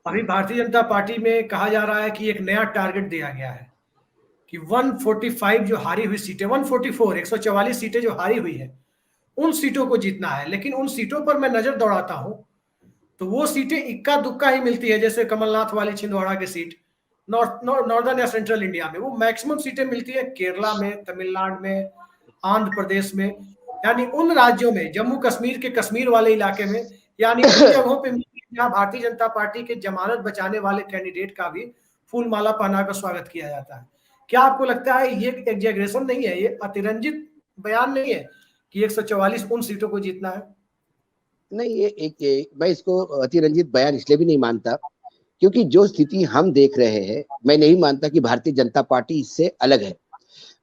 अभी भारतीय जनता पार्टी में कहा जा रहा है कि एक नया टारगेट दिया गया है कि 145 जो हारी हुई सीटें, 144 144 सीटें जो हारी हुई है, उन सीटों को जीतना है। लेकिन उन सीटों पर मैं नजर दौड़ाता हूं तो वो सीटें इक्का दुक्का ही मिलती है, जैसे कमलनाथ वाली छिंदवाड़ा की सीट, नॉर्दर्न या सेंट्रल इंडिया में वो मैक्सिमम सीटें मिलती है केरला में, तमिलनाडु में, आंध्र प्रदेश में, यानी उन राज्यों में, जम्मू कश्मीर के कश्मीर वाले इलाके में, यानी उन जगहों पे मिलती है जहाँ भारतीय जनता पार्टी के जमानत बचाने वाले कैंडिडेट का भी फूल माला पहनाकर स्वागत किया जाता है। क्या आपको लगता है ये एग्जेगरेशन नहीं है, ये अतिरंजित बयान नहीं है कि 144 उन सीटों को जीतना है? नहीं, मैं इसको अतिरंजित बयान इसलिए भी नहीं मानता क्योंकि जो स्थिति हम देख रहे हैं, मैं नहीं मानता कि भारतीय जनता पार्टी इससे अलग है।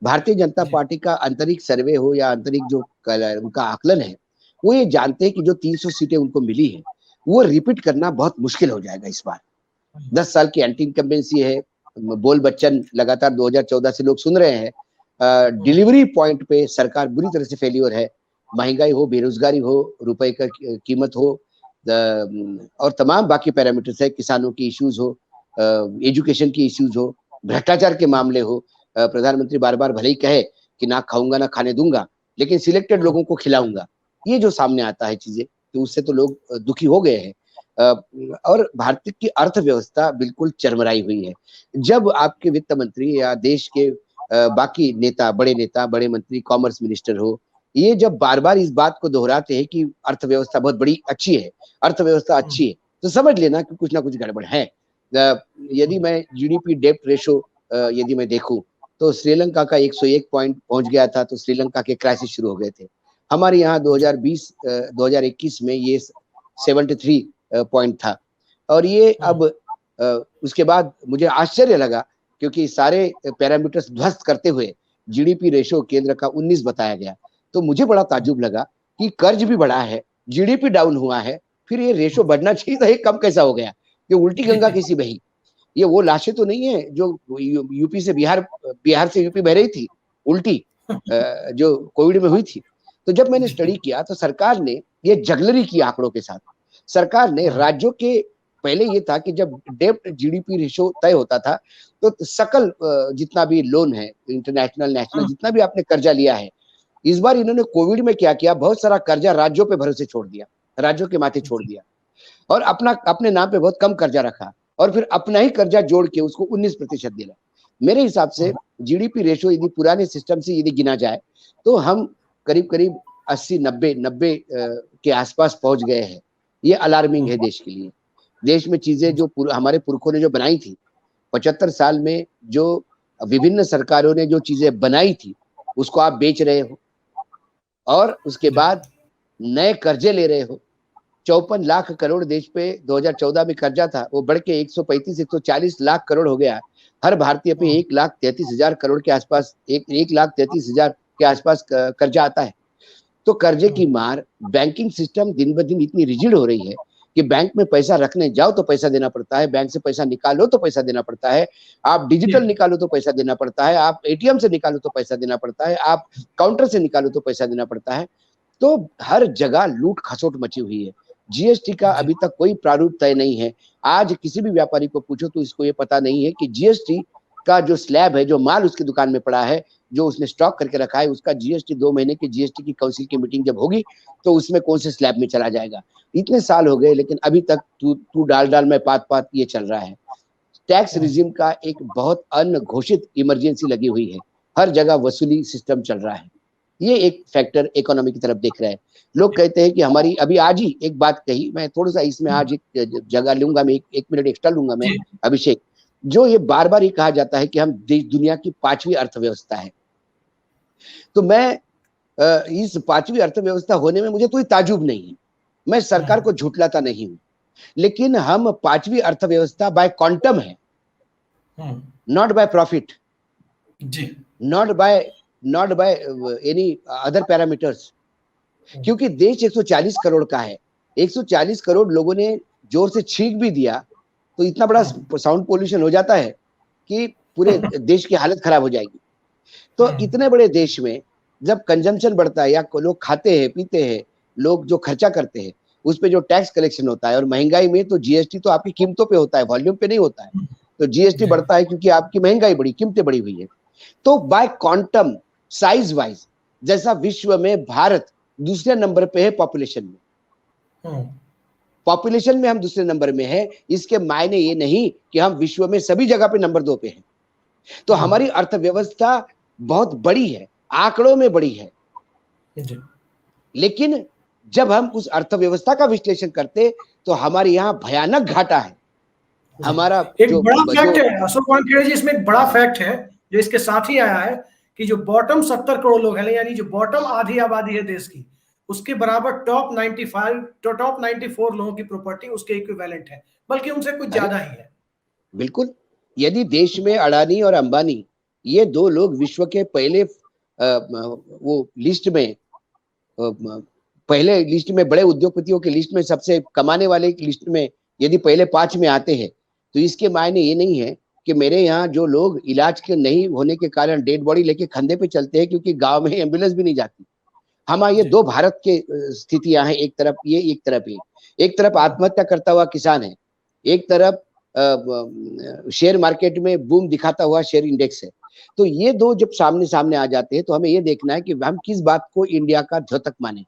भारतीय जनता पार्टी का आंतरिक सर्वे हो या आंतरिक जो उनका आकलन है, वो ये जानते हैं कि जो 300 सीटें उनको मिली है वो रिपीट करना बहुत मुश्किल हो जाएगा इस बार। 10 साल की एंटी इनकम्बेंसी है, बोल बच्चन लगातार 2014 से लोग सुन रहे हैं। डिलीवरी पॉइंट पे सरकार बुरी तरह से फेल्योर है, महंगाई हो, बेरोजगारी हो, रुपए का कीमत हो, और तमाम बाकी पैरामीटर्स है, किसानों की इश्यूज हो, एजुकेशन की इश्यूज हो, भ्रष्टाचार के मामले हो। प्रधानमंत्री बार बार भले ही कहे कि ना खाऊंगा ना खाने दूंगा, लेकिन सिलेक्टेड लोगों को खिलाऊंगा, ये जो सामने आता है चीजें, तो उससे तो लोग दुखी हो गए हैं। और भारत की अर्थव्यवस्था बिल्कुल चरमराई हुई है। जब आपके वित्त मंत्री या देश के बाकी नेता, बड़े मंत्री, कॉमर्स मिनिस्टर हो, ये जब बार बार इस बात को दोहराते हैं कि अर्थव्यवस्था बहुत बड़ी अच्छी है, अर्थव्यवस्था अच्छी है, तो समझ लेना कि कुछ ना कुछ गड़बड़ है। यदि मैं जीडीपी डेब्ट रेशो यदि मैं देखूं तो श्रीलंका का 101 पॉइंट पहुंच गया था, तो श्रीलंका के क्राइसिस शुरू हो गए थे। हमारे यहाँ 2021 में ये 73 पॉइंट था। और ये अब उसके बाद मुझे आश्चर्य लगा क्योंकि सारे पैरामीटर्स ध्वस्त करते हुए जीडीपी रेशो केंद्र का 19 बताया गया। तो मुझे बड़ा ताज्जुब लगा कि कर्ज भी बढ़ा है, जीडीपी डाउन हुआ है, फिर ये रेशो बढ़ना चाहिए था, ये कम कैसा हो गया? ये उल्टी गंगा कैसी बही? ये वो लाशें तो नहीं है जो यूपी से बिहार से यूपी बह रही थी उल्टी, जो कोविड में हुई थी। तो जब मैंने स्टडी किया तो सरकार ने ये जगलरी की आंकड़ों के साथ। सरकार ने राज्यों के, पहले ये था कि जब डेब्ट जीडीपी रेशो तय होता था तो सकल जितना भी लोन है, इंटरनेशनल नेशनल जितना भी आपने कर्जा लिया है, इस बार इन्होंने कोविड में क्या किया, बहुत सारा कर्जा राज्यों पे भरोसे छोड़ दिया, राज्यों के माथे छोड़ दिया, और अपने नाम पे बहुत कम कर्जा रखा, और फिर अपना ही कर्जा जोड़ के उसको 19% दिला। मेरे हिसाब से जीडीपी रेशो यदि पुराने सिस्टम से यदि गिना जाए तो हम करीब करीब 80-90 के आसपास पहुंच गए हैं। ये अलार्मिंग है देश के लिए। देश में चीजें जो हमारे पुरखों ने जो बनाई थी 75 साल में, जो विभिन्न सरकारों ने जो चीजें बनाई थी, उसको आप बेच रहे हो, और उसके बाद नए कर्जे ले रहे हो। 54 लाख करोड़ देश पे 2014 में कर्जा था, वो बढ़ के 135-140 लाख करोड़ हो गया। हर भारतीय पे 1,33,000 करोड़ के आसपास, 1,33,000 के आसपास कर्जा आता है। तो कर्जे की मार, बैंकिंग सिस्टम दिन ब दिन इतनी रिजिड हो रही है कि बैंक में पैसा रखने जाओ तो पैसा देना पड़ता है, बैंक से पैसा निकालो तो पैसा देना पड़ता है, आप डिजिटल निकालो तो पैसा देना पड़ता है, आप एटीएम से निकालो तो पैसा देना पड़ता है, आप काउंटर से निकालो तो पैसा देना पड़ता है। तो हर जगह लूट खसोट मची हुई है। जीएसटी का अभी तक कोई प्रारूप तय नहीं है। आज किसी भी व्यापारी को पूछो तो इसको ये पता नहीं है कि जीएसटी का जो स्लैब है, जो माल उसकी दुकान में पड़ा है, जो उसने स्टॉक करके रखा है, उसका जीएसटी 2 महीने की जीएसटी की काउंसिल की मीटिंग जब होगी तो उसमें कौन से स्लैब में चला जाएगा। इतने साल हो गए लेकिन अभी तक तू डाल डाल में पात पात ये चल रहा है। टैक्स रिजिम का एक बहुत अनघोषित इमरजेंसी लगी हुई है, हर जगह वसूली सिस्टम चल रहा है। ये एक फैक्टर इकोनॉमी की तरफ देख रहे हैं। लोग कहते हैं कि हमारी, अभी आज ही एक बात कही, मैं थोड़ा सा इसमें आज एक जगह लूंगा, मैं एक मिनट एक्स्ट्रा लूंगा मैं, अभिषेक। जो ये बार बार ही कहा जाता है कि हम दुनिया की 5वीं अर्थव्यवस्था है, तो मैं इस 5वीं अर्थव्यवस्था होने में मुझे कोई ताजुब नहीं है, मैं सरकार को झुठलाता नहीं हूं, लेकिन हम 5वीं अर्थव्यवस्था बाय क्वांटम है, not by profit, not by any other parameters. क्योंकि देश 140 करोड़ का है, 140 करोड़ लोगों ने जोर से छींक भी दिया तो इतना बड़ा साउंड पोल्यूशन हो जाता है कि पूरे देश की हालत खराब हो जाएगी। तो इतने बड़े देश में जब कंजम्पशन बढ़ता है या लोग खाते हैं पीते हैं, लोग जो खर्चा करते हैं, उस पे जो टैक्स कलेक्शन होता है, और महंगाई में तो जीएसटी तो आपकी कीमतों पे होता है, वॉल्यूम पे नहीं होता है। तो जीएसटी बढ़ता है क्योंकि आपकी महंगाई बढ़ी, कीमतें बढ़ी हुई है। तो बाय क्वांटम, साइज वाइज, जैसा विश्व में भारत दूसरे नंबर पे है पॉपुलेशन में, पॉपुलेशन में हम दूसरे नंबर में है, इसके मायने ये नहीं कि हम विश्व में सभी जगह पे नंबर 2 पे हैं। तो हमारी अर्थव्यवस्था बहुत बड़ी है, आंकड़ों में बड़ी है, लेकिन जब हम उस अर्थव्यवस्था का विश्लेषण करते तो हमारे यहाँ भयानक घाटा है। हमारा एक बड़ा फैक्ट है अशोक वानखेड़े जी, इसमें एक बड़ा फैक्ट है जो इसके साथ ही आया है कि जो बॉटम 70 करोड़ लोग हैं, यानी जो बॉटम आधी आबादी है देश की, उसके बराबर टॉप 95 तो टॉप 94 लोगों की प्रॉपर्टी उसके इक्विवेलेंट है, बल्कि उनसे कुछ ज्यादा ही है। बिल्कुल, यदि देश में अडानी और अंबानी, ये 2 लोग विश्व के पहले वो लिस्ट में, पहले लिस्ट में, बड़े उद्योगपतियों के लिस्ट में, सबसे कमाने वाले की लिस्ट में यदि पहले 5 में आते हैं, तो इसके मायने ये नहीं है कि मेरे यहाँ जो लोग इलाज के नहीं होने के कारण डेड बॉडी लेके खंधे पे चलते हैं, क्योंकि गांव में एम्बुलेंस भी नहीं जाती। हमारे ये 2 भारत के स्थितियां हैं, एक तरफ ये, एक तरफ ये। एक तरफ आत्महत्या करता हुआ किसान है, एक तरफ शेयर मार्केट में बूम दिखाता हुआ शेयर इंडेक्स है। तो ये 2 जब सामने सामने आ जाते हैं तो हमें ये देखना है कि हम किस बात को इंडिया का द्योतक माने।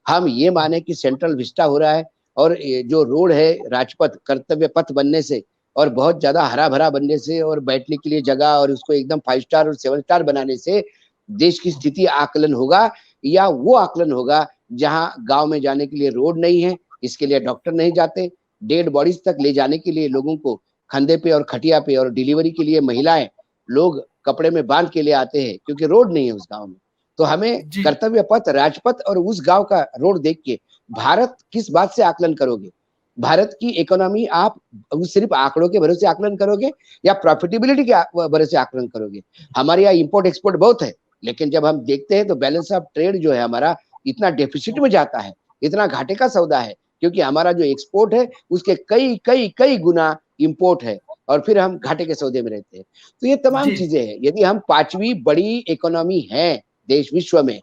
हम ये माने कि सेंट्रल विस्टा हो रहा है, और जो रोड है राजपथ, कर्तव्य पथ बनने से और बहुत ज्यादा हरा भरा बनने से और बैठने के लिए जगह और उसको एकदम 5 स्टार और 7 स्टार बनाने से देश की स्थिति आकलन होगा, या वो आकलन होगा जहां गांव में जाने के लिए रोड नहीं है, इसके लिए डॉक्टर नहीं जाते, डेड बॉडीज तक ले जाने के लिए लोगों को कंधे पे और खटिया पे, और डिलीवरी के लिए महिलाएं लोग कपड़े में बांध के लिए आते हैं क्योंकि रोड नहीं है उस गांव में। तो हमें कर्तव्य पथ, राजपथ और उस गांव का रोड देख के भारत किस बात से आकलन करोगे? भारत की इकोनॉमी आप सिर्फ आंकड़ों के भरोसे आकलन करोगे या प्रॉफिटेबिलिटी के भरोसे आकलन करोगे? हमारे यहाँ इंपोर्ट एक्सपोर्ट बहुत है, लेकिन जब हम देखते हैं तो बैलेंस ऑफ ट्रेड जो है हमारा इतना डेफिसिट में जाता है, इतना घाटे का सौदा है, क्योंकि हमारा जो एक्सपोर्ट है उसके कई कई कई गुना इंपोर्ट है, और फिर हम घाटे के सौदे में रहते हैं। तो ये तमाम चीजें हैं। यदि हम 5वीं बड़ी इकोनॉमी है देश विश्व में,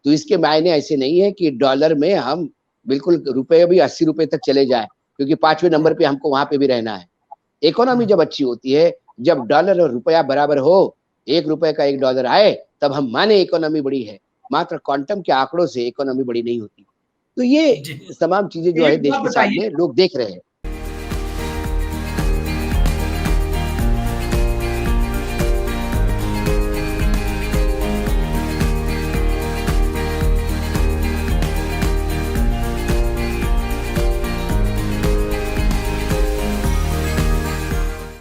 तो इसके मायने ऐसे नहीं है कि डॉलर में हम बिल्कुल रुपए भी 80 रुपए तक चले जाए, क्योंकि 5वें नंबर पे हमको वहां पे भी रहना है। इकोनॉमी जब अच्छी होती है, जब डॉलर और रुपया बराबर हो, 1 रुपए का 1 डॉलर आए, तब हम माने इकोनॉमी बड़ी है। मात्र क्वांटम के आंकड़ों से इकोनॉमी बड़ी नहीं होती। तो ये तमाम चीजें जो है देश के सामने लोग देख रहे हैं।